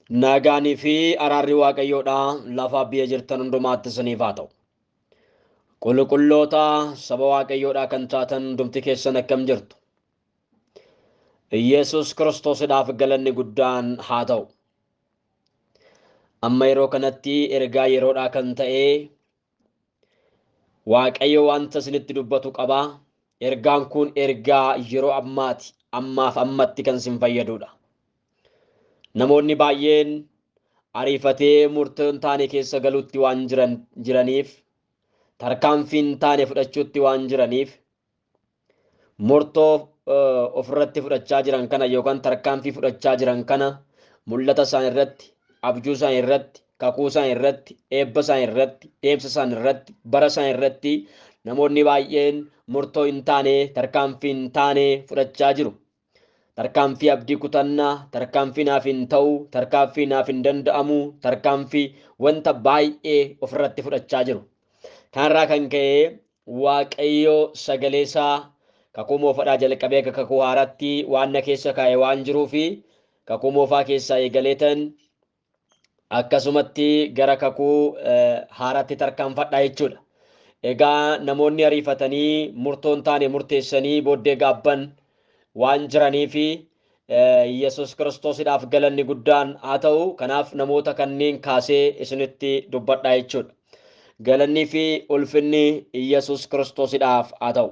Nagaanii fi araarri Waaqayyoodha lafa biyya jirtan hundumaatti isiniif haa ta'u. Qulqulloota saba Waaqayyoodhaa kan taatan hundumti keessan akkam jirtu. Yesus Kiristoosidhaaf galanni guddaan haa ta'u. Amma yeroo kanatti ergaa yeroodhaa kan ta'e Waaqayyo wanta isinitti dubbatu qaba. Ergaan kun ergaa yeroo ammaati. Ammaaf ammatti kan isin fayyadudha. Namoonni baay'een ariifatee murtoo hin taane keessa galuutti waan jiraniif tarkaanfii hin taane fudhachuutti waan jiraniif murtoo ofirratti fudhachaa jiran kana yookaan tarkaanfii fudhachaa jiran kana mul'ata isaan irratti, abjuu isaan irratti, kakuu isaan irratti, eebba isaan irratti, deemsa isaan irratti, bara isaan irratti namoonni baay'een murtoo hin taane, tarkaanfii hin taane fudhachaa jiru. Tarkaanfii abdii kutannaa, tarkaanfii naaf hin ta'u, tarkaanfii naaf hin danda'amu, tarkaanfii wanta baay'ee ofirratti fudhachaa jiru. Kanarraa kan ka'e Waaqayyo sagalee isaa kakuu moofadhaa jalqabee kakuu haaraatti waan na keessa kaa'e waan jiruu fi kakuu moofaa keessaa eegaleetan akkasumatti gara kakuu haaraatti tarkaanfadhaa jechuudha. Egaa namoonni ariifatanii murtoo hin taane murteessanii booddee gaabban waan jiranii fi Yesus Kiristoosidhaaf galanni guddaan haa ta'u. Kanaaf namoota kanneen kaasee isinitti dubbadhaa jechuudha. Galannii fi ulfinni Yesus Kiristoosidhaaf haa ta'u.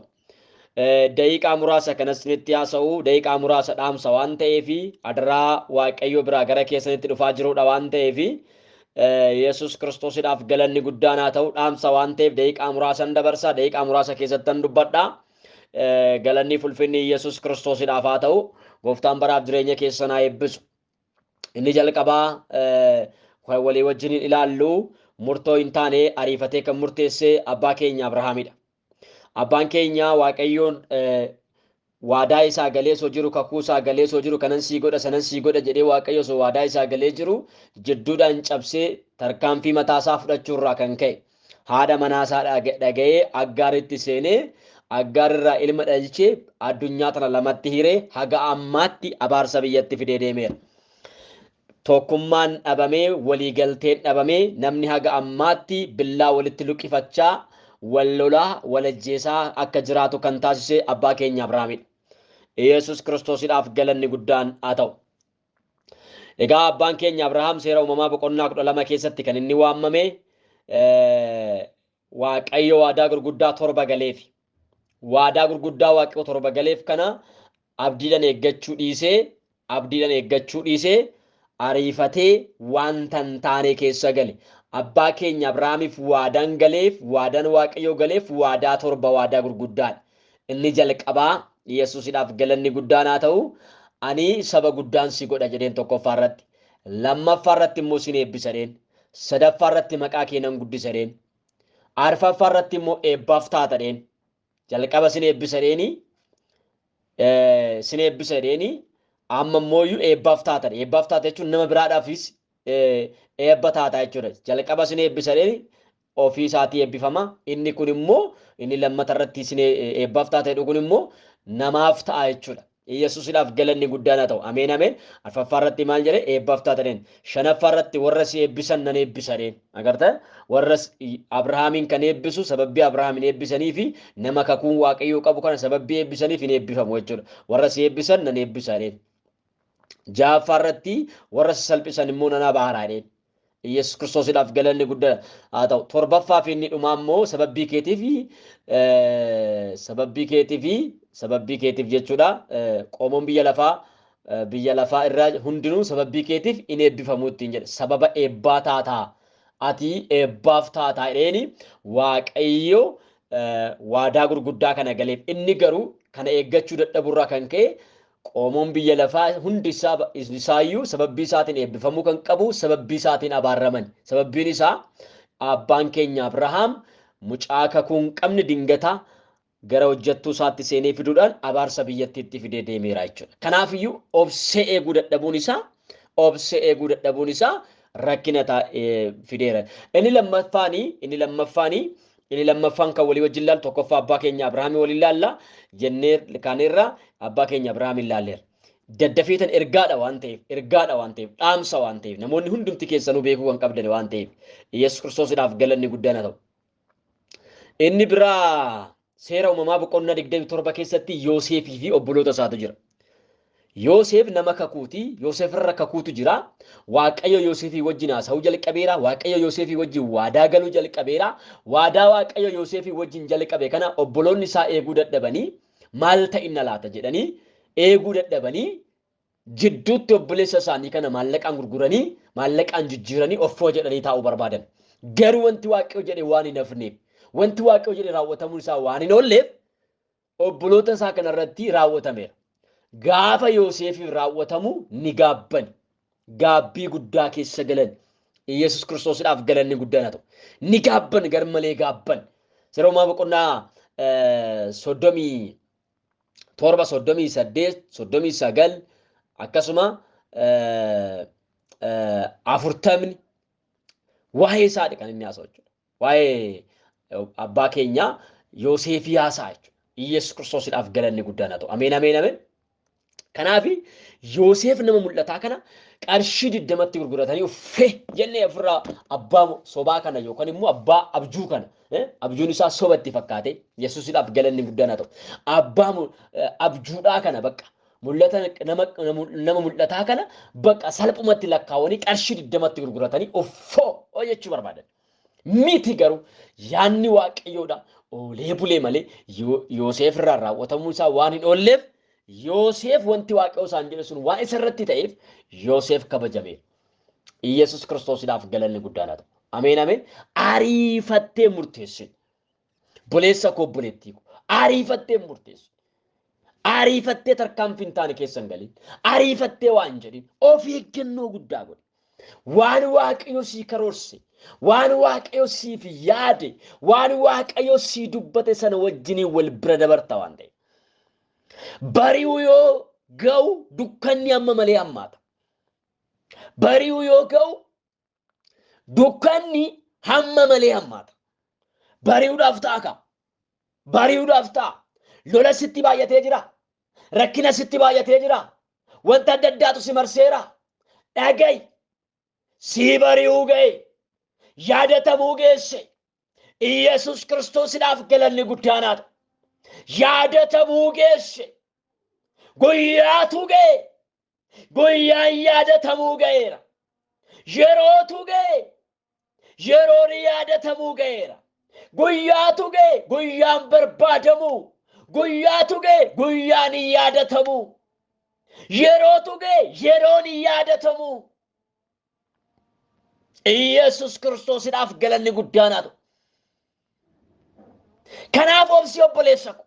Daqiiqaa muraasa kanas isinitti haasa'u, daqiiqaa muraasa dhaamsa waan ta'eef adaraa Waaqayyo biraa gara keessanitti dhufaa jirudha waan ta'eef Yesus Kiristoosidhaaf galanni guddaan haa ta'u. Dhaamsa waan ta'eef daqiiqaa muraasan dabarsa, daqiiqaa muraasa keessattan dubbadhaa. Galanni ulfinni Yesus Kiristoosidhaaf haa ta'u. Gooftaan baraaf jireenya keessan haa eebbisu. Inni jalqabaa walii wajjin ilaallu murtoo hin taane ariifatee kan murteesse abbaa keenya Abrahaamidha. Abbaan keenya Waaqayyoon waadaa isaa galee soo jiru, kakuu isaa galee soo jiru, kanan sii godha sanan sii godha jedhee Waaqayyo soo waadaa isaa galee jiru jidduudhaan cabsee tarkaanfii mataasaa fudhachuurraa kan ka'e haadha manaasaa dhaga'ee Aggaaritti seenee Aggaarirraa ilma dhalchee addunyaa tana lamatti hiree haga ammaatti abaarsa biyyatti fidee deemeera. Tokkummaan dhabamee, waliigalteen dhabamee, namni haga ammaatti billaa walitti luqqifachaa, wal lolaa, wal ajjeesaa akka jiraatu kan taasise abbaa keenya Abrahaamidha. Yesus Kiristoosidhaaf galanni guddaan haa ta'u. Egaa abbaan keenya Abrahaam seera uumamaa boqonnaa 12 keessatti kan inni waamame Waaqayyo waadaa gurguddaa 7 galeef. Waadaa gurguddaa Waaqayyo 7 galeef kana abdiidhaan eeggachuu dhiisee ariifatee wanta hin taane keessa gale. Abbaa keenya Abrahaamiif waadaan galeef, waadaan Waaqayyo galeef waadaa 7 waadaa gurguddaadha. Inni jalqabaa Yesuusidhaaf galanni guddaan haa ta'u. Ani saba guddaan si godha jedheen tokkoffaa irratti. Lammaffaa irratti immoo sin eebbisa jedheen. Sadaffaa irratti maqaa kee nan guddisa jedheen. Arfaffaa irratti immoo eebbaaf taata jedheen. Jalqaba sin eebbisa jedheeni amma immooyyuu eebbaaf taata. Eebbaaf taata jechuun nama biraadhaafis eebba taata jechuudha. Jalqaba sin eebbisa jedheeni ofii isaatii eebbifama. Inni kun immoo inni lammata irratti sin eebbaaf taata jedhu kun immoo namaaf ta'a jechuudha. Yesuusidhaaf galanni guddaan haa ta'u. Ameen ameen. Arfaffaa irratti maal jedhee eebbaaf taata jedheen. Shanaffaa irratti warra si eebbisan nan eebbisa jedheen. Agartee warra Abrahaamin kan eebbisu sababbii Abrahaamin eebbisanii fi nama kakuun Waaqayyoo qabu kana sababbii eebbisaniif hin eebbifamu jechuudha. Warra si eebbisan nan eebbisa jedheen. Ja'affaa irratti warra si salphisan immoo nan abaara jedheen. Yesus Kiristoosidhaaf galanni guddaa haa ta'u. Torbaffaa fi inni dhumaa immoo sababbii keetiif jechuudha. Qomoon biyya lafaa irraa hundinuu sababbii keetiif in eebbifamu ittiin jedhe. Sababa eebbaa taataa. Ati eebbaaf taataa jedheeni Waaqayyo waadaa gurguddaa kana galeef. Inni garuu kana eeggachuu dadhaburraa kan ka'e qomoon biyya lafaa hundi isaayyuu sababbii isaatiin eebbifamuu kan qabu, sababbii isaatiin abaaraman. Sababbiin isaa abbaan keenya Abrahaam mucaa kakuu hin qabne dingataa gara hojjettuu isaatti seenee fiduudhaan abaarsa biyyattiitti fidee deemeera jechuudha. Kanaafiyyuu obsee eeguu dadhabuun isaa rakkina fideera. Inni lammaffaan kan walii wajjin ilaalu tokkoffaa abbaa keenya Abrahaamii waliin ilaalla jennee kaanirra abbaa keenya Abrahaamii ilaalleera. daddafeetan ergaadha waan ta'eef dhaamsa waan ta'eef namoonni hundumti keessanuu beekuu kan qabdan waan ta'eef Yesuus Kiristoosiidhaaf galanni guddaan haa ta'u. Inni biraa seera uumamaa boqonnaa 27 keessatti Yoosefii fi obboloota isaatu jira. Yoosef nama kakuuti. Yoosef irra kakuutu jira. Waaqayyo Yoosefii wajjin haasa'uu jalqabeera. Waaqayyo Yoosefii wajjin waadaa galuu jalqabeera. Waadaa Waaqayyo Yoosefii wajjin jalqabe kana obboloonni isaa eeguu dadhabanii maal ta'inna laata jedhanii eeguu dadhabanii jidduutti obboleessa isaanii kana maallaqaan gurguranii maallaqaan jijjiiranii offoo jedhanii taa'uu barbaadan. Garuu wanti Waaqayyo jedhe waan hin hafneef, wanti Waaqayyo jedhe raawwatamuun isaa waan hin oolleef obboloota isaa kanarratti raawwatameera. Gaafa Yoosefiif raawwatamu ni gaabban. Gaabbii guddaa keessa galan. Yesuus Kiristoosiidhaaf galanni guddaan haa ta'u. Ni gaabban garmalee gaabban. Seera uumamaa boqonnaa 37, 38, 39 akkasuma 40 waa'ee isaadha kan inni haasa'u jechuudha. Waa'ee abbaa keenya Yoosefii haasa'a jechuudha. Yesuus Kiristoosiidhaaf galanni guddaan haa ta'u. Ameen ameen ameen. Kanaaf Yoosef nama mul'ataa kana qarshii 20tti gurguratanii uffee jennee ofirraa abbaa sobaa kana yookaan immoo abbaa abjuu kana abjuun isaa sobatti fakkaate Yesuusiidhaaf galanni guddaan haa ta'u. Abbaa abjuudhaa kana bakka mul'ata nama mul'ataa kana bakka salphumatti lakkaawanii qarshii 20tti gurguratanii uffoo jechuu barbaadan. Miti garuu yaanni Waaqayyoodha. Oolee bulee malee Yoosef irraa raawwatamuu isaa waan hin oolleef Yoosef wanti Waaqayyo isaan jedhe sun waan isa irratti ta'eef Yoosef kabajameera. Yesuus Kiristoosiidhaaf galanni guddaan haa ta'u. Ameen ameen. Ariifattee murteessin. Boleessa koo obboleettii koo ariifattee murteessin. Ariifattee tarkaanfii hin taane keessa hin galin. Ariifattee waan jedhin of eeggannoo guddaa godhi. Waan Waaqayyo sii karoorse, waan Waaqayyo siif yaade, waan Waaqayyo sii dubbate sana wajjiniin wal bira dabarta waan ta'eef. Bari'uu yoo ga'u dukkanni amma malee hammaata. Bari'uu yoo ga'u dukkanni hamma malee hammaata. Bari'uudhaaf ta'a ka. Bari'uudhaaf ta'a. Lola sitti baay'atee jira. Rakkina sitti baay'atee jira. Wanta adda addaatu si marseera. Dhaga'i. Si bari'uu ga'e. Yaadatamuu geesse. Yesuus Kiristoosiidhaaf galanni guddaan haa ta'u. Yaadatamuu geesse. Guyyaatu ga'e. Guyyaan yaadatamuu ga'eera. Yerootu ga'e. Yeroon yaadatamuu ga'eera. Guyyaatu ga'e. Guyyaan barbaadamuu. Guyyaatu ga'e. Guyyaan yaadatamuu. Yerootu ga'e. Yeroon yaadatamuu. Yesuus Kiristoosiidhaaf galanni guddaan haa ta'u. Kanaaf obsi obboleessa ko.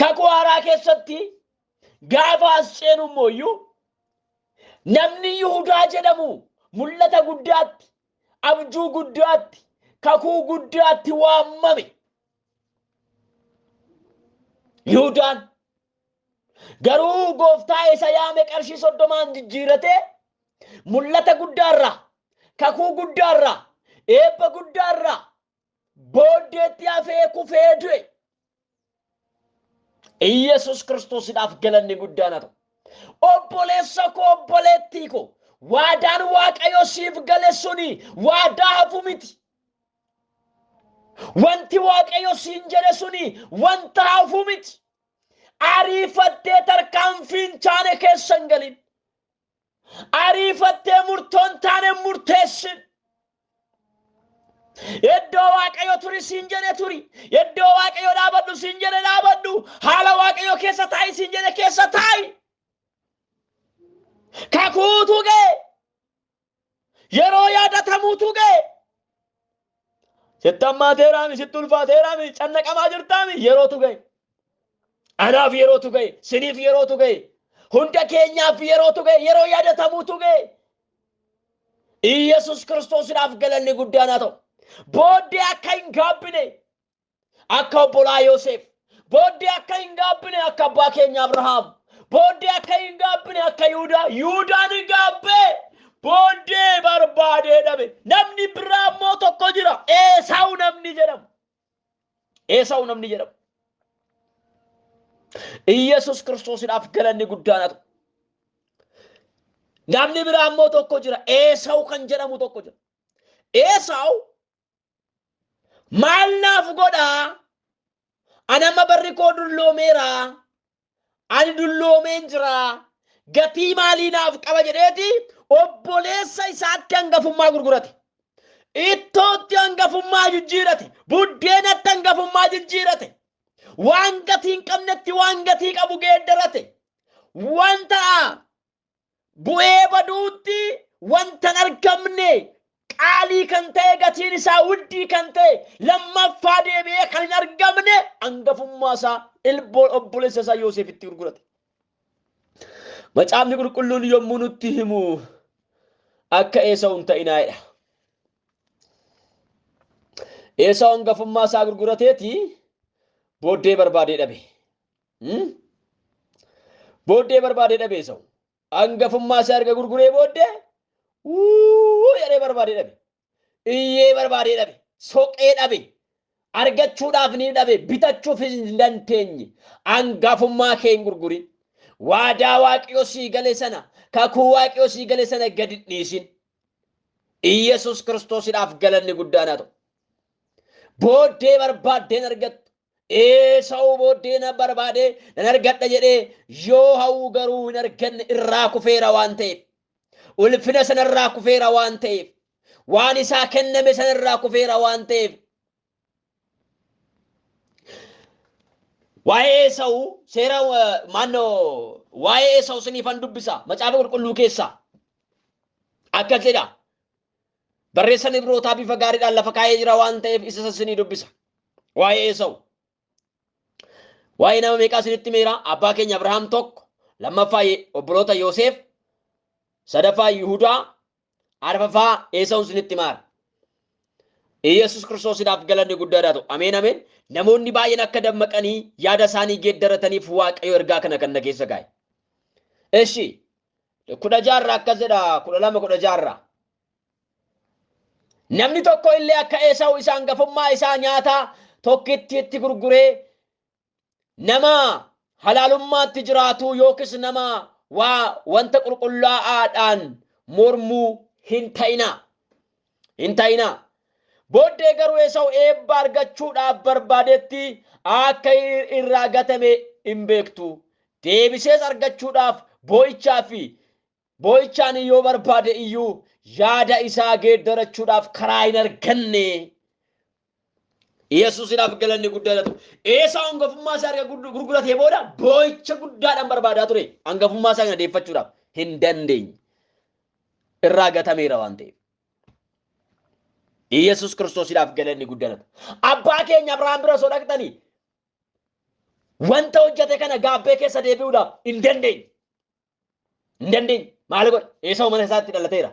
Kakuu haaraa keessatti gaafa as ceenu immoo namni Yihudaa jedhamu mul'ata guddaatti, abjuu guddaatti, kakuu guddaatti waamame. Yihudaan garuu gooftaa isa yaame qarshii 30 jijjiirate mul'ata guddaarraa, kakuu guddaarraa, eebba guddaarraa booddeetti hafee kufee du'e. Yesuus Kiristoosiidhaaf galanni guddaan haa ta'u. Obboleessa koo obboleettii koo waadaan Waaqayyo siif gale suni waadaa hafu miti. Wanti Waaqayyo siin jedhe suni wanta hafu miti. Ariifattee tarkaanfii hin taane keessa hin galin. Ariifattee murtoo hin taane murteessin. Iddoo Waaqayyo turi siin jedhe turi. Iddoo Waaqayyo dhaabadhu siin jedhe dhaabadhu. Haala Waaqayyo keessa taa'i siin jedhe keessa taa'i. Kakuutu ga'e. Yeroo yaadatamuutu ga'e. Sitti hammaateeraami, sitti ulfaateeraami, cannaqamaa jirtaami yerootu ga'e. Anaaf yerootu ga'e. Siniif yerootu ga'e. Hunda keenyaaf yerootu ga'e. Yeroo yaadatamuutu ga'e. Yesuus Kiristoosiidhaaf galanni guddaan haa ta'u. Booddee akka hin gaabbine akka obbolaa Yoosef. Booddee akka hin gaabbine akka abbaa keenya Abrahaam. Booddee akka hin gaabbine akka Yihudaa. Yihudaan hin gaabbee. Booddee barbaadee dhabe. Namni biraa immoo tokko jira. Esawu namni jedhamu. Esawu namni jedhamu. Yesus Kiristoosiidhaaf galanni guddaan haa ta'u. Namni biraa immoo tokko jira. Esaawu kan jedhamu tokko jira. Esaawu maal naaf godhaa? Ani amma barri koo dulloomeera. Ani dulloomeen jira. Gatii maalii naaf qaba jedheeti obboleessa isaatti hangafummaa gurgurate. Ittootti hangafummaa jijjiirate. Buddeenatti hangafummaa jijjiirate. Waan gatii hin qabnetti waan gatii qabu geeddarate. Wanta bu'ee baduutti wanta hin argamne qaalii kan ta'e gatiin isaa wuddii kan ta'e lammaffaa deebi'ee kan hin argamne hangafummaa isaa obboleessa isaa Yoosefitti gurgurate. Macaafni qulqulluun yommuu nutti himu akka Esaawu hin ta'inaayidha. Esaawu hangafummaa isaa gurgurateeti booddee barbaadee dhabe. Booddee barbaadee dhabe Esaawu. Hangafummaa isaa erga gurguree booddee jedhee barbaadee dhabe. Iyyee barbaadee dhabe. Soqee dhabe. Argachuudhaaf ni dhabe. Bitachuuf hin dandeenye. Hangafummaa kee hin gurgurin. Waadaa Waaqayyoo sii gale sana, kakuu Waaqayyoo sii gale sana gadi dhiisin. Yesus Kiristoosiidhaaf galanni guddaan haa ta'u. Booddee barbaaddeen argattu. Esaawu booddee na barbaadee nan argadha jedhee yoo hawwu garuu hin arganne irraa kufeera waan ta'eef. Ulfina sana irraa kufeera waan ta'eef. Waan isaa kenname sana irraa kufeera waan ta'eef. Waa'ee Esaawu seera waa'ee Esaawu siniifan dubbisa macaafa qulqulluu keessaa. Akkas jedha. Barreessan Ibrootaa bifa gaariidhaan lafa kaa'ee jira waan ta'eef isa sinii dubbisa. Waa'ee Esaawu. Waa'ee nama meeqaa sinitti meera? Abbaa keenya Abrahaam tokko, lammaffaa obboloota Yoosef, sadaffaa Yihudaa, arfaffaa Esaawu sinitti maara. Yesus Kiristoosiidhaaf galanni guddaa haa ta'u. Ameen ameen. Namoonni baay'een akka dammaqanii yaada isaanii geeddarataniif Waaqayyo ergaa kana kan na keessa kaa'e. Eshi 16 akkas jedha 12 namni tokko illee akka Esaawu isa hangafummaa isaa nyaataa tokkitti itti gurguree nama halaalummaatti jiraatu yookiis nama wanta qulqullaa'aadhaan mormuu hin ta'ina. Booddee garuu Esaawu eebba argachuudhaaf barbaadetti akka irraa gatame hin beektu. Deebisees argachuudhaaf boo'ichaan yoo barbaade iyyuu yaada isaa geeddarachuudhaaf karaa hin arganne. Yesuusiidhaaf galanni guddaa haa ta'u. Esaawu hangafummaa isaa erga gurguratee booda boo'icha guddaadhaan barbaadaa ture. Hangafummaa isaa kana deeffachuudhaaf hin dandeenye. Irraa gatameera waan ta'eef. Yesus Kiristoosiidhaaf galanni guddaa haa ta'u. Abbaa keenya Abrahaam bira osoo dhaqxanii wanta hojjete kana gaabbee keessa deebi'uudhaaf hin dandeenye. Maal godha? Esaawu mana isaatti dhalateera.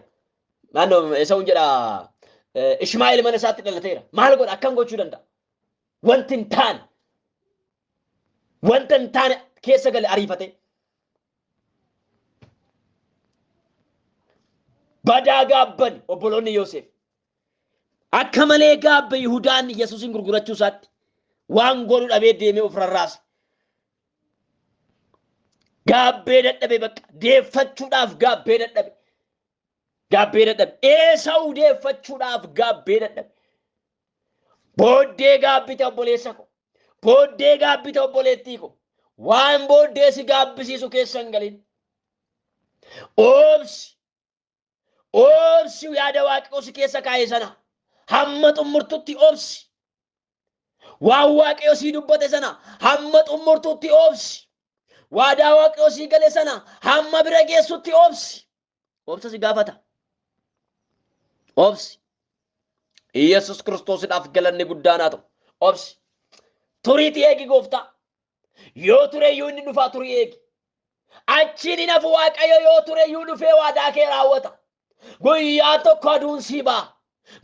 Esaawun jedha Ishmaa'eel mana isaatti dhalateera. Maal godha? Akkam gochuu danda'a? Wanti hin taane keessa gale ariifate. Badaa gaabban obboloonni Yoosef. Akka malee gaabbe Yihudaan Yesuusin gurgurachuu isaatti waan godhu dhabee deemee of rarraase. Gaabbee dadhabe bakka deeffachuudhaaf gaabbee dadhabe. Esaawu deeffachuudhaaf gaabbee dadhabe. Booddee gaabbite obboleessa ko. Booddee gaabbite obboleettii ko. Waan booddee si gaabbisiisu keessa hin galin. Obsi yaada Waaqayyoo si keessa kaa'e sana hamma xumurtutti obsi. Waan Waaqayyoo si dubbate sana hamma xumurtutti obsi. Waadaa Waaqayyoo si gale sana hamma bira geessutti obsi. Obsa si gaafata. Obsi. Yesus Kiristoosiidhaaf galanni guddaan haa ta'u. Obsi. Turiitii eegi gooftaa. Yoo tureeyyuu inni dhufaa turii eegi. Achiin hin hafu Waaqayyo yoo tureeyyuu dhufee waadaa kee raawwata. Guyyaa tokko aduun sii ba'a.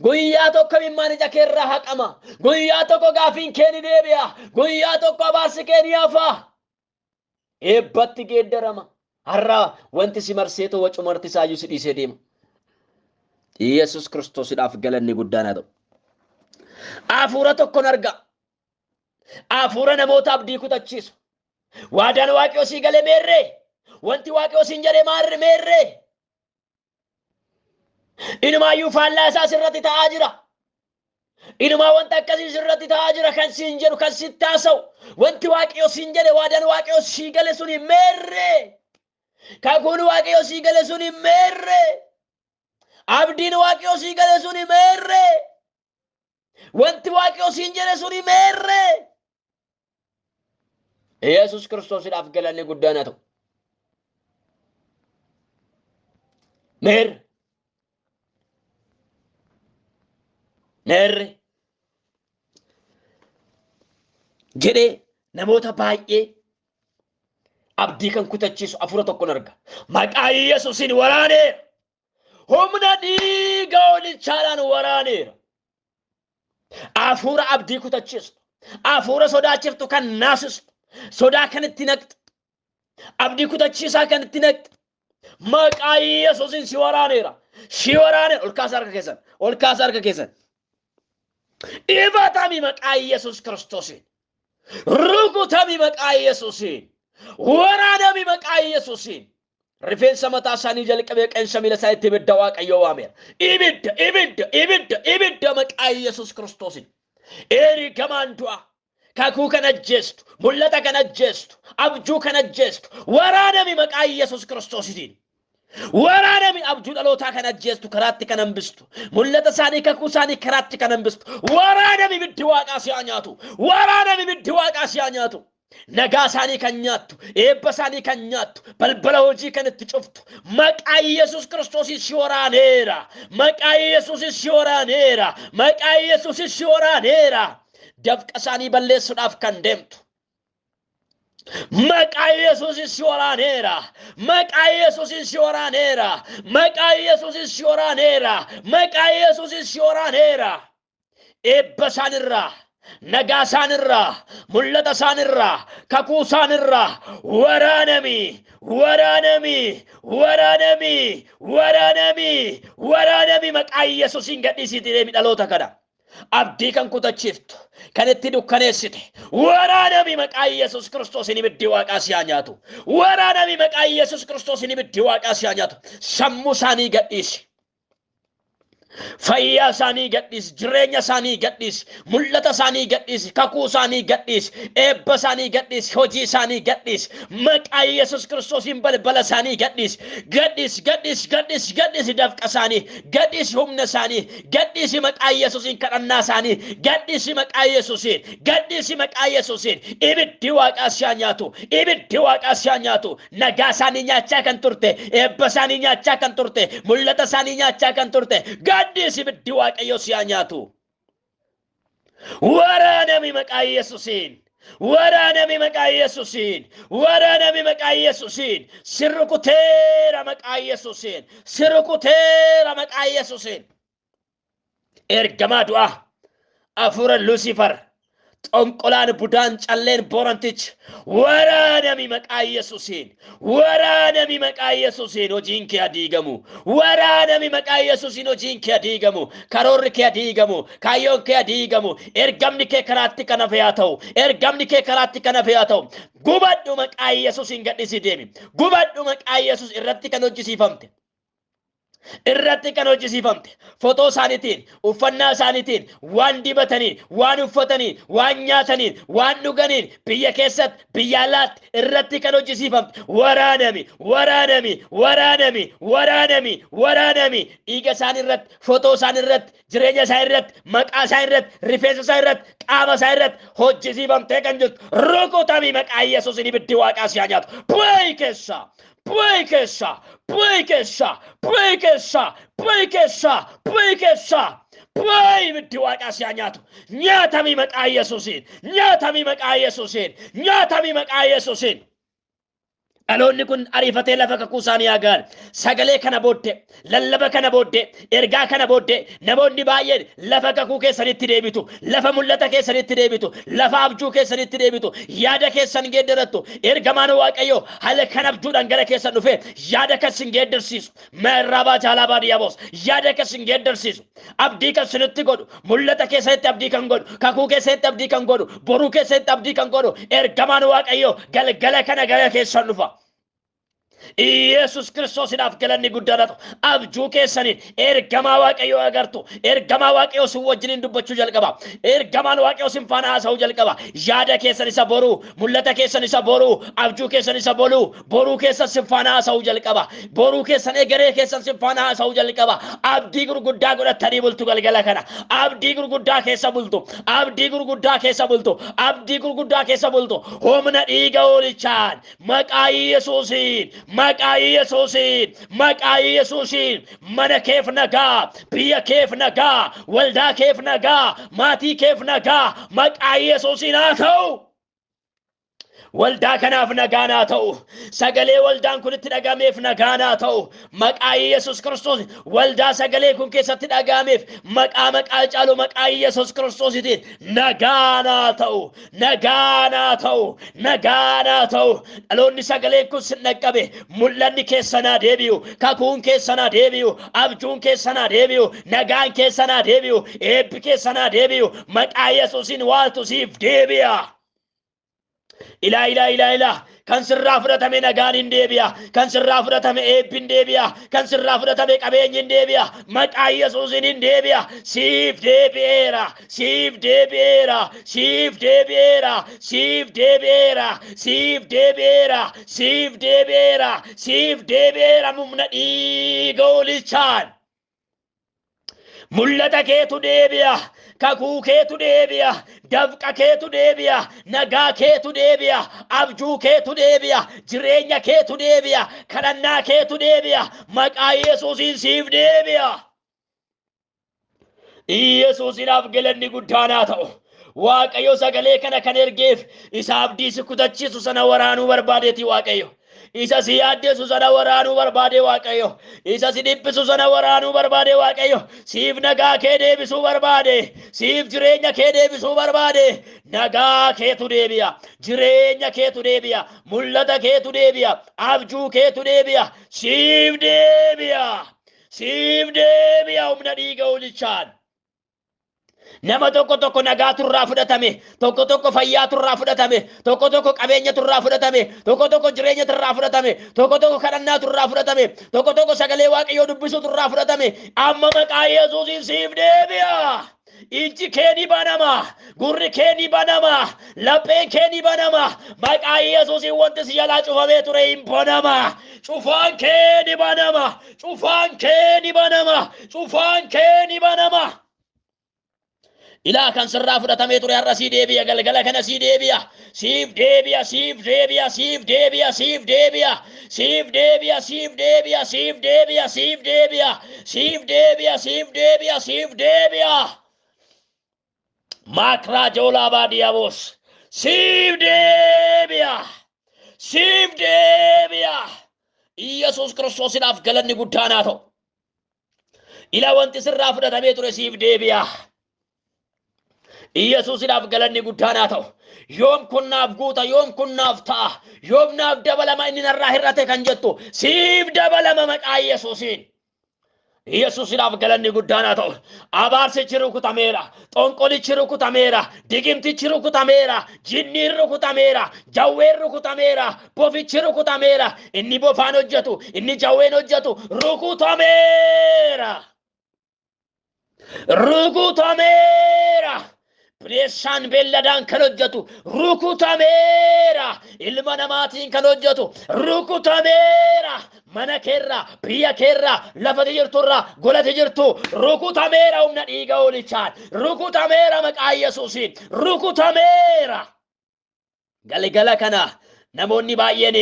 Guyyaa tokko imimmaan ija kee irraa haqama. Guyyaa tokko gaafiin kee ni deebi'a. Guyyaa tokko abaarsi kee ni hafa. Eebbatti geeddarama. Har'a wanti si marsee ta'u cumarti isaayyuu si dhiisee deema. Yesus Kiristoosiidhaaf galanni guddaan haa ta'u. Hafuura tokkon arga. Hafuura namoota abdii kutachiisu. Waadaan Waaqayyoo sii gale meerree? Wanti Waaqayyoo siin jedhe maarri meerree? Inumaayyuu faallaa isaa sirratti ta'aa jira. Inumaa wanta akkasii sirratti ta'aa jira kan siin jedhu kan sitti haasa'u. Wanti Waaqayyoo siin jedhe waadaan Waaqayyoo sii gale suni meerree? Kakuun Waaqayyoo sii gale suni meerree? Abdiin Waaqayyoo sii gale suni meerree? Wanti Waaqayyoo siin jedhe suni meerree? Yesus Kiristoosiidhaaf galanni guddaan haa ta'u. Meerre. Meerre. Jedhee namoota baay'ee abdii kan kutachiisu afura tokkon arga. Maqaa Yesuusiin waraaneera. Humna dhiiga Hoolichaadhaan waraaneera. Afura abdii kutachiisu. Afura sodaachiftu kan naasistu. Sodaa kan itti naqxu. Abdii kutachiisaa kan itti naqxu. Maqaa Yesuusiin si waraaneera. Si waraaneera. Ol kaasa harka keessan. Ol kaasa harka keessan. Ifatami maqaa Yesuus Kiristoosiin. Rukutami maqaa Yesuusiin. Waraanami maqaa Yesuusiin. Rifeensa mataa isaanii jalqabee qeensa miila isaaniitti ibidda Waaqayyoo waameera. Ibidda maqaa Yesuus Kiristoosiin. Ergamaan du'a. Kakuu kan ajjeestu. Mul'ata kan ajjeestu. Abjuu kan ajjeestu. Waraanami maqaa Yesuus Kiristoosiin. Waraanami abjuu dhalootaa kan ajjeestu karaatti kan hambistu. Mul'ata isaanii kakuu isaanii karaatti kan hambistu. Waraanami ibiddi Waaqaa si haa nyaatu. Waraanami ibiddi Waaqaa si haa nyaatu. Nagaa isaanii kan nyaattu. Eebba isaanii kan nyaattu. Balbala hojii kan itti cuftu. Maqaa Yesuus Kiristoosiin si waraaneera. Maqaa Yesuusiin si waraaneera. Maqaa Yesuusiin si waraaneera. Dafqa isaanii balleessuudhaaf kan deemtu. Maqaa Yesuusiin si waraaneera. Maqaa Yesuusiin si waraaneera. Maqaa Yesuusiin si waraaneera. Maqaa Yesuusiin si waraaneera. Eebba isaanirraa. Nagaa isaanirraa. Mul'ata isaanirraa. Kakuu isaanirraa. Waraanami. Waraanami maqaa Yesuusiin gadhiisiitii deemi dhaloota kana. Abdii kan kutachiiftu. Kan itti dukkaneessite. Waraanami maqaa Yesuus Kiristoosiin ibiddi Waaqaa si haa nyaatu. Waraanami maqaa Yesuus Kiristoosiin ibiddi Waaqaa si haa nyaatu. Sammuu isaanii gadhiisi. Fayyaa isaanii gadhiisi. Jireenya isaanii gadhiisi. Mul'ata isaanii gadhiisi. Kakuu isaanii gadhiisi. Eebba isaanii gadhiisi. Hojii isaanii gadhiisi. Maqaa Yesuus Kiristoosiin balbala isaanii gadhiisi. Gadhiisi dafqa isaanii. Gadhiisi humna isaanii. Gadhiisi maqaa Yesuusiin kadhannaa isaanii. Gadhiisi maqaa Yesuusiin. Gadhiisi maqaa Yesuusiin. Ibiddi Waaqaa si haa nyaatu. Ibiddi Waaqaa si haa nyaatu. Nagaa isaanii nyaachaa kan turte. Eebba isaanii nyaachaa kan turte. Mul'ata isaanii nyaachaa kan turte. Gadhiisi ibiddi Waaqayyoo si haa nyaatu. Waraanami maqaa Yesuusiin. Waraanami maqaa Yesuusiin. Waraanami maqaa Yesuusiin. Sirrukuteera maqaa Yesuusiin. Sirrukuteera maqaa Yesuusiin. Ergamaa du'a. Afura Lucifer. Xonqolaan budaan calleen borantichi. Waraanami maqaa Yesuusiin. Waraanami maqaa Yesuusiin hojiin kee diigamu. Waraanami maqaa Yesuusiin hojiin kee diigamu. Karoorri kee diigamu. Kaayyoon kee diigamu. Ergamni kee karaatti kan hafe haa ta'u. Ergamni kee karaatti kan hafe haa ta'u. Gubadhu maqaa Yesuusiin gadhiisi deemi. Gubadhu maqaa Yesuus irratti kan hojjisiifamte. Irratti kan hojjisiifamte. Fotoo isaaniitiin, uffannaa isaaniitiin, waan dibataniin, waan uffataniin, waan nyaataniin, waan dhuganiin, biyya keessatti, biyya alaatti irratti kan hojjisiifamte. Waraanami. Dhiiga isaanii irratti, fotoo isaanii irratti, jireenya isaanii irratti, maqaa isaanii irratti, rifeensa isaanii irratti, qaama isaanii irratti hojjisiifamtee kan jirtu. Rukutami maqaa Yesuusiin ibiddi Waaqaa si haa nyaatu. Bu'ee keessaa. Bu'ee ibiddi Waaqaa si haa nyaatu. Nyaatami maqaa Yesuusiin. Nyaatami maqaa Yesuusiin. Nyaatami maqaa Yesuusiin. Dhaloonni kun ariifatee lafa kakuu isaanii hagaan sagalee kana booddee lallaba kana booddee ergaa kana booddee namoonni baay'een lafa kakuu keessanitti deebitu, lafa mul'ata keessanitti deebitu, lafa abjuu keessanitti deebitu, yaada keessan geeddarattu. Ergamaan Waaqayyoo halkan abjuudhaan gara keessan dhufee yaada keessan geeddarsiisu. Meerrabaa jaalabaa diyaboos yaada keessan geeddarsiisu. Abdii keessanitti godhu, mul'ata keessanitti abdii kan godhu, kakuu keessanitti abdii kan godhu, boruu keessanitti abdii kan godhu. Ergamaan Waaqayyoo galgala kana gara keessan dhufa. Yesus Kiristoosiidhaaf galanni guddaadha. Abjuu keessaniin ergamaa Waaqayyoo agartu. Ergamaa Waaqayyoo sin wajjiniin dubbachuu jalqaba. Ergamaan Waaqayyoo sin faana haasa'uu jalqaba. Yaada keessan isa boruu, mul'ata keessan isa boruu, abjuu keessan isa boruu keessan sin faana haasa'uu jalqaba. Boruu keessan egeree keessan sin faana haasa'uu jalqaba. Abdii gurguddaa godhattanii bultu galgala kana. Abdii gurguddaa keessa bultu. Abdii gurguddaa keessa bultu. Abdii gurguddaa keessa bultu. Humna dhiiga hoolichaan maqaa Yesuusiin. Maqaa Yesuusiin mana keef nagaa, biyya keef nagaa, waldaa keef nagaa, maatii keef nagaa, maqaa Yesuusiin haa ta'u. Waldaa kanaaf nagaan haa ta'u. Sagalee waldaan kun itti dhagameef nagaan haa ta'u. Maqaa Yesus Kiristoos waldaa sagalee kun keessatti dhagameef maqaa caalu maqaa Yesus Kiristoositiin nagaan haa ta'u. Nagaan haa ta'u. Nagaan haa ta'u. Dhaloonni sagalee kun sin dhaqqabe mul'anni keessan haa deebi'u. Kakuun keessan haa deebi'u. Abjuun keessan haa deebi'u. Nagaan keessan haa deebi'u. Eebbi keessan haa deebi'u. Maqaa Yesuusiin waaltu siif deebi'a. Ila kan sirraa fudhatame nagaan hin deebi'a. Kan sirraa fudhatame eebbi hin deebi'a. Kan sirraa fudhatame qabeenyi hin deebi'a. Maqaa Yesuusiin hin deebi'a. Siif deebi'eera. Siif deebi'eera. Siif deebi'eera. Siif deebi'eera. Siif deebi'eera. Siif deebi'eera. Siif deebi'eera. Humna dhiiga hoolichaan mul'ata keetu deebi'a. Kakuu keetu deebi'a. Dafqa keetu deebi'a. Nagaa keetu deebi'a. Abjuu keetu deebi'a. Jireenya keetu deebi'a. Kadhannaa keetu deebi'a. Maqaa Yesuusiin siif deebi'a. Yesuusiidhaaf galanni guddaan haa ta'u. Waaqayyo sagalee kana kan ergeef isa abdii si kutachiisu sana waraanuu barbaadeeti Waaqayyo. Isa si yaaddeessu sana waraanuu barbaade Waaqayyo. Isa si dhiphisu sana waraanuu barbaade Waaqayyo. Siif nagaa kee deebisuu barbaade. Siif jireenya kee deebisuu barbaade. Nagaa keetu deebi'a. Jireenya keetu deebi'a. Mul'ata keetu deebi'a. Abjuu keetu deebi'a. Siif deebi'a. Siif deebi'a humna dhiiga hoolichaan. Nama tokko nagaa turraa fudhatame, tokko fayyaa turraa fudhatame, tokko qabeenya turraa fudhatame, tokko jireenya turraa fudhatame, tokko kadhannaa turraa fudhatame, tokko sagalee Waaqayyoo dubbisuu turraa fudhatame. Amma maqaa Yesuusiin siif deebi'a. Iji kee ni banama, gurri kee ni banama, lapheen kee ni banama. Maqaa Yesuusiin wanti si jalaa cufamee ture hin banama. Cufaan kee ni banama. Cufaan kee ni banama. Cufaan kee ni banama. Ilaa kan sirraa fudhatamee ture har'a sii deebi'a. Galgala kana sii deebi'a. Siif deebi'a. Siif deebi'a. Siif deebi'a. Siif deebi'a. Siif deebi'a. Siif deebi'a. Siif deebi'a. Siif deebi'a. Siif deebi'a. Siif deebi'a. Siif deebi'a. Makraa joolaa baadiyyaboos. Siif deebi'a. Siif deebi'a. Yesuus Kiristoosiidhaaf galanni guddaan haa ta'u. Ilaa wanti sirraa fudhatamee ture siif deebi'a. Yesuusiidhaaf galanni guddaan haa ta'u. Yoom kun naaf guuta, yoom kun naaf ta'a, yoom naaf dabalama inni narraa hir'ate kan jettu siif dabalama maqaa Yesuusiin. Yesuusiidhaaf galanni guddaan haa ta'u. Abaarsichi rukutameera, xonqolichi rukutameera, digimtichi rukutameera, jinniin rukutameera, jawween rukutameera, bofichi rukutameera, inni bofaan hojjetu, inni jawween hojjetu rukutameera. Rukutameera. Bineensaan beelladaan kan hojjetu rukutameera. Ilma namaatiin kan hojjetu rukutameera. Mana keerraa, biyya keerraa, lafati jirturraa, golati jirtu rukutameera humna dhiiga hoolichaan. Rukutameera maqaa Yesuusiin. Rukutameera. Galgala kana namoonni baay'een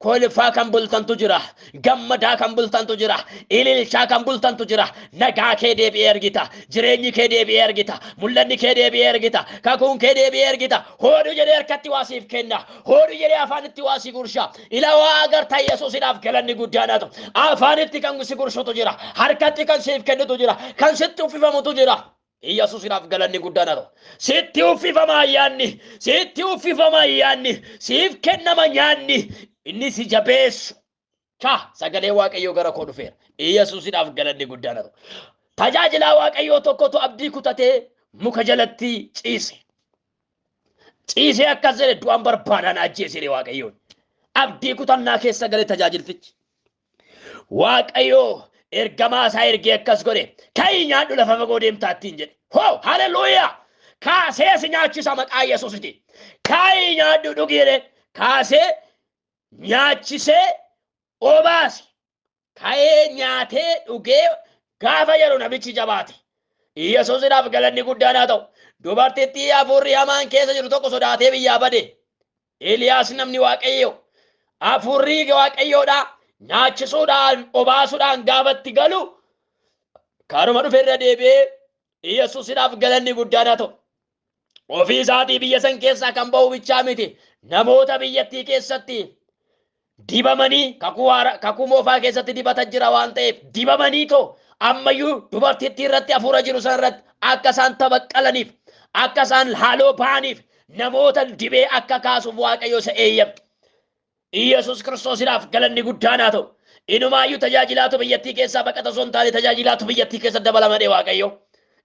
kolfaa kan bultantu jira, gammadaa kan bultantu jira, ililchaa kan bultantu jira. Nagaa kee deebi'ee argita, jireenyi kee deebi'ee argita, mul'anni kee deebi'ee argita, kakuun kee deebi'ee argita. Hooduu jedhee harkatti waa siif kenna, hooduu jedhee afaanitti waa si gursha. Ila waa agartaa Yesuusiidhaaf galanni guddaan haa ta'u. Afaanitti kan si gurshutu jira, harkatti kan siif kennitu jira, kan sitti uffifamutu jira. Yesuusiidhaaf galanni guddaan haa ta'u. Sitti uffifama ayyaanni, sitti uffifama ayyaanni, siif kennama nyaanni, inni si jabeessu. Sagalee Waaqayyoo gara koo dhufeera. Yesuusiidhaaf galanni guddaan haa ta'u. Tajaajilaa Waaqayyoo tokkotu abdii kutatee muka jalatti ciise. Ciisee akkas jedhe du'aan barbaadaan ajjeesee Waaqayyoon. Abdii kutannaa keessa galee tajaajiltichi. Waaqayyoo ergamaa isaa ergee akkas godhe. Ka'ii nyaadhu lafa fagoo deemtaattiin jedhe. Hoo haleluuyaa! Kaasee si nyaachisa maqaa Yesuusitiin. Ka'ii nyaadhu dhugi jedhe. Kaasee nyaachisee obaase. Ka'ee nyaatee dhugee gaafa jedhu namichi jabaate. Yesuusiidhaaf galanni guddaan haa ta'u. Dubartittii hafuurri hamaan keessa jiru tokko sodaatee biyyaa bade. Eliyaas namni Waaqayyoo hafuurri Waaqayyoodhaa nyaachisuudhaan obaasuudhaan gaafatti galu karuma dhufeerra deebi'ee Yesuusiidhaaf galanni guddaan haa ta'u. Ofii isaatii biyya san keessaa kan ba'u bichaa miti. Namoota biyyattii keessatti dibamanii kakuu moofaa keessatti dibatan jira waan ta'eef dibamanii too ammayyuu dubartittii irratti hafuura jiru san irratti akka isaan tabaqqalaniif akka isaan haaloo ba'aniif namoota dibee akka kaasuuf Waaqayyo isa eeyyame. Yesuus Kiristoosiidhaaf galanni guddaan haa ta'u. Inumaayyuu tajaajilaatu biyyattii keessaa baqata osoo hin taane tajaajilaatu biyyattii keessa dabalamadhe Waaqayyo.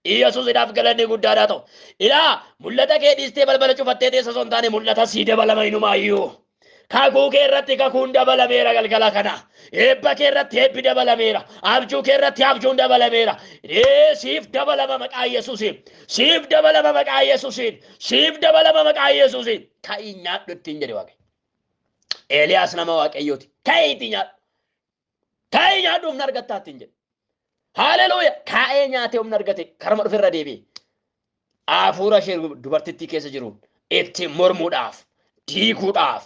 Yesuusiidhaaf galanni guddaan haa ta'u. Ilaa mul'ata kee dhiistee balbala cufattee teessa osoo hin taane mul'ata sii dabalama inumaayyuu. Kakuu kee irratti kakuun dabalameera galgala kana. Eebba kee irratti eebbi dabalameera. Abjuu kee irratti abjuun dabalameera. Siif dabalama maqaa Yesuusiin. Siif dabalama maqaa Yesuusiin. Siif dabalama maqaa Yesuusiin. Ka'ii nyaadhu ittiin jedhe Waaqayyo. Eliyaas nama Waaqayyooti. Ka'iitii nyaadhu. Ka'ii nyaadhu humna argattaa ittiin jedhe. Haleluuyaa. Ka'ee nyaatee humna argate karuma dhufeerra deebi'e. Hafuura ishee dubartittii keessa jiruun ittiin mormuudhaaf, diiguudhaaf,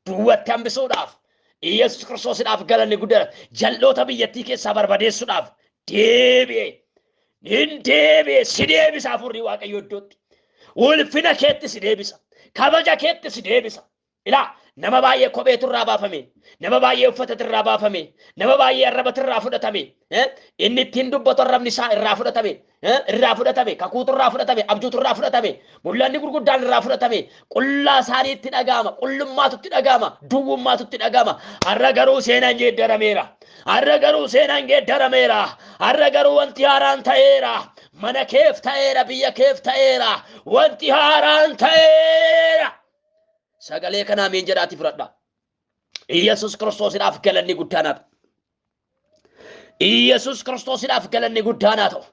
duwwatti hambisuudhaaf, Yesuus Kiristoosiidhaaf galanni guddaan jal'oota biyyattii keessaa barbadeessuudhaaf deebi'e. Nin deebi'e si deebisa hafuurri Waaqayyo iddootti. Ulfina keetti si deebisa. Kabaja keetti si deebisa. Ilaa nama baay'ee kopheetu irraa baafame, nama baay'ee uffatatu irraa baafame, nama baay'ee arrabatu irraa fudhatame, inni ittiin dubbatu arrabni isaa irraa fudhatame, kakuutu irraa fudhatame, abjuutu irraa fudhatame, mul'anni gurguddaan irraa fudhatame, qullaa isaanii itti dhaga'ama, qullummaatu itti dhaga'ama, duwwummaatu itti dhaga'ama. Har'a garuu seenaan geeddarameera. Har'a garuu seenaan geeddarameera. Har'a garuu wanti haaraan ta'eera. Mana keef ta'eera, biyya keef ta'eera. Wanti haaraan ta'eera. Sagalee kana ameen jedhaati fudhadha. Yesuus Kiristoosiidhaaf galanni guddaan haa ta'u. Yesuus Kiristoosiidhaaf galanni guddaan haa ta'u.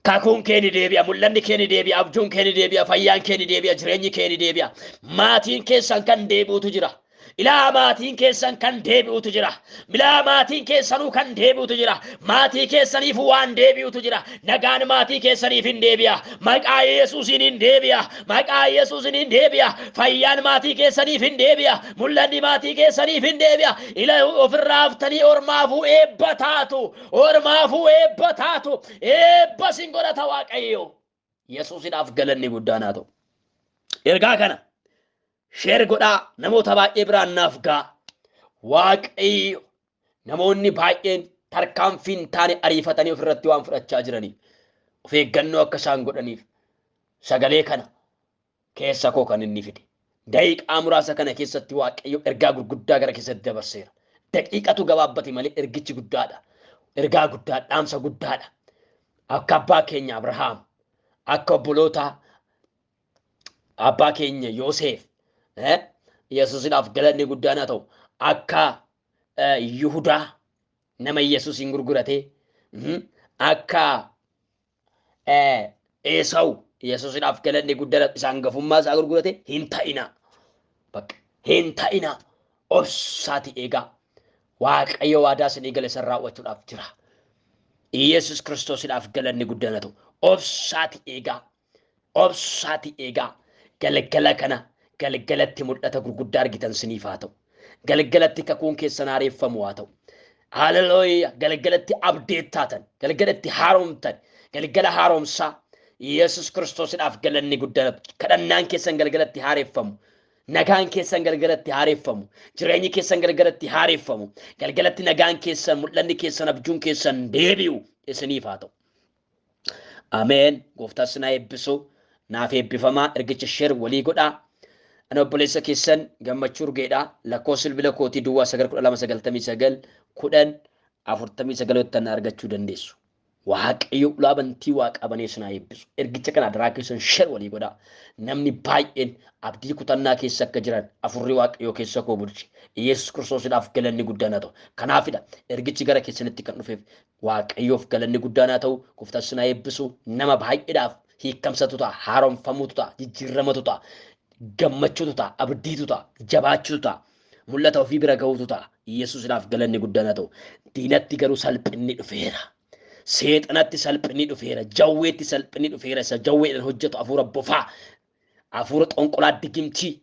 Kakuun kee ni deebi'a, mul'anni kee ni deebi'a, abjuun kee ni deebi'a, fayyaan kee ni deebi'a, jireenyi kee ni deebi'a. Maatiin keessan kan deebi'utu jira. Ilaa maatiin keessan kan deebi'utu jira. Ilaa maatiin keessanuu kan deebi'utu jira. Maatii keessaniif waan deebi'utu jira. Nagaan maatii keessaniif hin deebi'a. Maqaa Yesuusiin hin deebi'a. Maqaa Yesuusiin hin deebi'a. Fayyaan maatii keessaniif hin deebi'a. Mul'anni maatii keessaniif hin deebi'a. Ila ofirraa haftanii ormaafuu eebba taatu. Ormaafuu eebba taatu. Eebba sin godhata Waaqayyo. Yesuusiidhaaf galanni guddaan haa ta'u. Ergaa kana sheer godhaa namoota baay'ee biraan naaf ga'a. Waaqayyo namoonni baay'een tarkaanfii hin taane ariifatanii ofirratti waan fudhachaa jiraniif of eeggannoo akka isaan godhaniif sagalee kana keessa koo kan inni fide. Daqiiqaa muraasa kana keessatti Waaqayyo ergaa gurguddaa gara keessatti dabarseera. Daqiiqatu gabaabbate malee ergichi guddaadha. Ergaa guddaa, dhaamsa guddaadha. Akka abbaa keenya Abrahaam, akka obboloota abbaa keenya Yoosef, Yesuusiidhaaf galanni guddaan haa ta'u. Akka Yihudaa nama Yesuusin gurguratee akka Esaawu Yesuusiidhaaf galanni guddaan isaan gafummaa isaa gurgurate hin ta'ina. Bakka hin ta'ina. Obsaati eegaa. Waaqayyo waadaa isin eegale san raawwachuudhaaf jira. Yesuus Kiristoosiidhaaf galanni guddaan haa ta'u. Obsaati eegaa. Obsaati eegaa. Galgala kana galgalatti mul'ata gurguddaa argitan siniif haa ta'u. Galgalatti kakuun keessan haareeffamu haa ta'u. Hallelujah. Galgalatti abdeet taatan, galgalatti haaromtan, galgala haaromsaa Yesus Kiristoosiidhaaf galanni guddaan kadhannaan keessan galgalatti haareeffamu. Nagaan keessan galgalatti haareeffamu. Jireenyi keessan galgalatti haareeffamu. Galgalatti nagaan keessan, mul'anni keessan, abjuun keessan deebi'u isiniif haa ta'u. Ameen. Gooftaan isin haa eebbisu. Naaf eebbifamaa. Ergicha sheer walii godhaa. Ana obboleessa keessan Gammachuu Urgeedhaa. Lakkoofsa bilbila kootii Duwwaa 91299 1049 argachuu dandeessu. Waaqayyo ulaabantii waaqa baneessin haa eebbisu. Ergicha kana adaraa keessan sheer walii godhaa. Namni baay'een abdii kutannaa keessa akka jiran afurri waaqayyoo keessa koo bulche. Yesus Kiristoosiidhaaf galanni guddaan haa ta'u. Kanaafidha ergichi gara keessanitti kan dhufeef waaqayyoof galanni guddaan haa ta'u. Gooftaan isin haa eebbisu. Nama baay'eedhaaf hiikamsatu ta'a, haaromfamuutu ta'a, jijjiiramatu ta'a, gammachuutu ta'a, abdiitu ta'a, jabaachuutu ta'a, mul'ata ofii bira ga'uutu ta'a. Yesuusiidhaaf galanni guddaan haa ta'u. Diinatti garuu salphinni dhufeera. Seexanatti salphinni dhufeera. Jawweetti salphinni dhufeera. Isa jawweedhaan hojjetu hafuura bofaa, hafuura xonqolaa digimtii,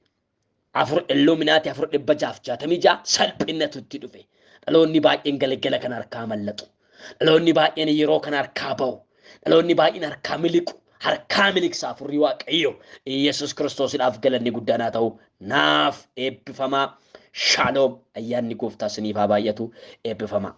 hafuura illuminaati, hafuura 666 salphinnatu itti dhufe. Dhaloonni baay'een galgala kana harkaa mallaxu. Dhaloonni baay'een yeroo kana harkaa ba'u. Dhaloonni baay'een harkaa miliqu. Harkaa miliqsaa hafuurri waaqayyo. Yesus Kiristoosiidhaaf galanni guddaan haa ta'u. Naaf eebbifamaa. Shalom. Ayyaanni gooftaa isiniif haa baay'atu. Eebbifamaa.